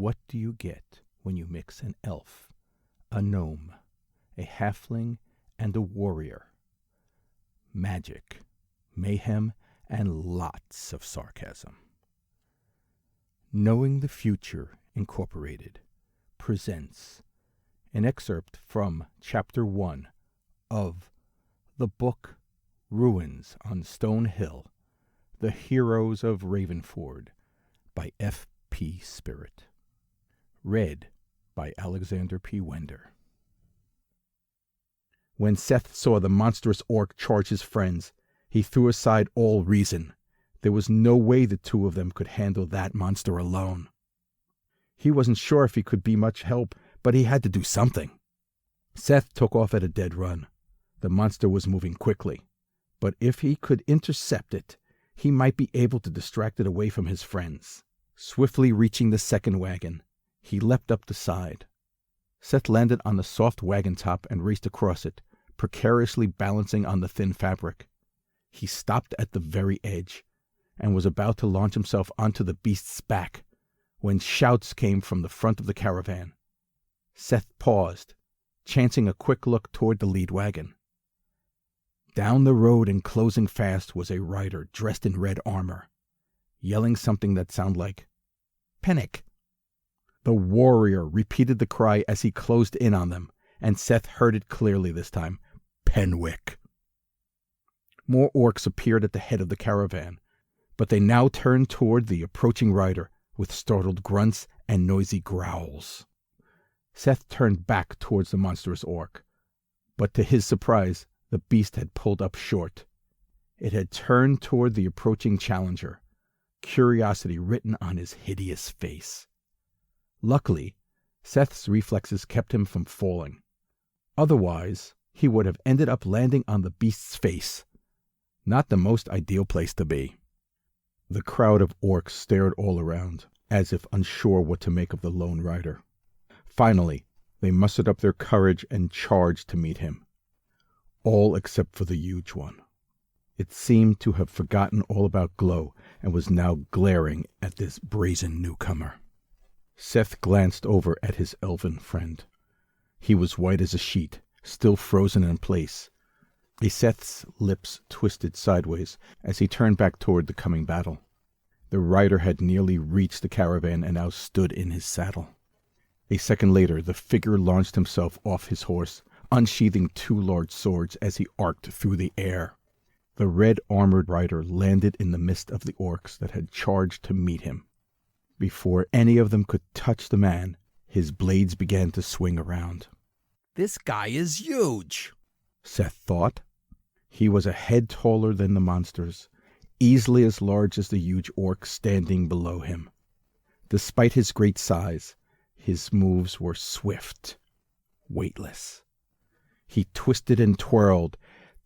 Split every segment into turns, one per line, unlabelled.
What do you get when you mix an elf, a gnome, a halfling, and a warrior? Magic, mayhem, and lots of sarcasm. Knowing the Future, Incorporated, presents an excerpt from Chapter 1 of the book Ruins on Stone Hill, The Heroes of Ravenford, by F.P.Spirit. Read by Alexander P. Wender. When Seth saw the monstrous orc charge his friends, he threw aside all reason. There was no way the two of them could handle that monster alone. He wasn't sure if he could be much help, but he had to do something. Seth took off at a dead run. The monster was moving quickly, but if he could intercept it, he might be able to distract it away from his friends. Swiftly reaching the second wagon, he leapt up the side. Seth landed on the soft wagon top and raced across it, precariously balancing on the thin fabric. He stopped at the very edge and was about to launch himself onto the beast's back when shouts came from the front of the caravan. Seth paused, chancing a quick look toward the lead wagon. Down the road and closing fast was a rider dressed in red armor, yelling something that sounded like, "Panic!" The warrior repeated the cry as he closed in on them, and Seth heard it clearly this time. Penwick. More orcs appeared at the head of the caravan, but they now turned toward the approaching rider with startled grunts and noisy growls. Seth turned back towards the monstrous orc, but to his surprise, the beast had pulled up short. It had turned toward the approaching challenger, curiosity written on his hideous face. Luckily, Seth's reflexes kept him from falling. Otherwise, he would have ended up landing on the beast's face. Not the most ideal place to be. The crowd of orcs stared all around, as if unsure what to make of the lone rider. Finally, they mustered up their courage and charged to meet him. All except for the huge one. It seemed to have forgotten all about Glow and was now glaring at this brazen newcomer. Seth glanced over at his elven friend. He was white as a sheet, still frozen in place. Seth's lips twisted sideways as he turned back toward the coming battle. The rider had nearly reached the caravan and now stood in his saddle. A second later, the figure launched himself off his horse, unsheathing two large swords as he arced through the air. The red-armored rider landed in the midst of the orcs that had charged to meet him. Before any of them could touch the man, his blades began to swing around.
"This guy is huge,"
Seth thought. He was a head taller than the monsters, easily as large as the huge orc standing below him. Despite his great size, his moves were swift, weightless. He twisted and twirled,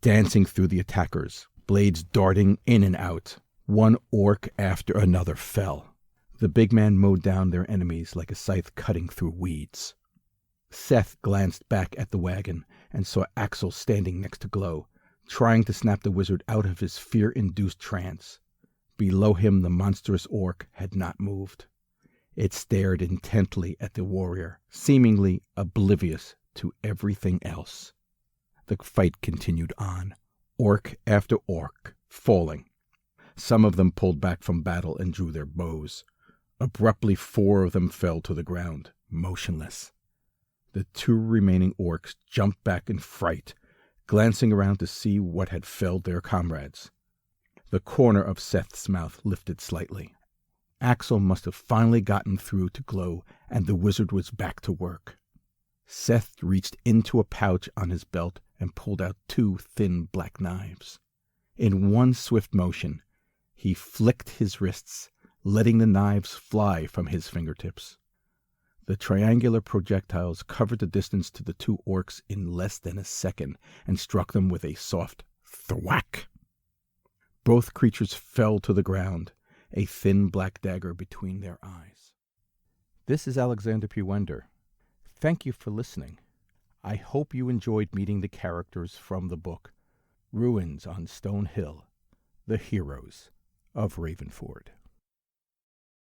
dancing through the attackers, blades darting in and out. One orc after another fell. The big man mowed down their enemies like a scythe cutting through weeds. Seth glanced back at the wagon and saw Axel standing next to Glow, trying to snap the wizard out of his fear-induced trance. Below him the monstrous orc had not moved. It stared intently at the warrior, seemingly oblivious to everything else. The fight continued on, orc after orc falling. Some of them pulled back from battle and drew their bows. Abruptly, 4 of them fell to the ground, motionless. The 2 remaining orcs jumped back in fright, glancing around to see what had felled their comrades. The corner of Seth's mouth lifted slightly. Axel must have finally gotten through to Glow, and the wizard was back to work. Seth reached into a pouch on his belt and pulled out 2 thin black knives. In one swift motion, he flicked his wrists, letting the knives fly from his fingertips. The triangular projectiles covered the distance to the 2 orcs in less than a second and struck them with a soft thwack. Both creatures fell to the ground, a thin black dagger between their eyes. This is Alexander P. Wender. Thank you for listening. I hope you enjoyed meeting the characters from the book Ruins on Stone Hill, The Heroes of Ravenford.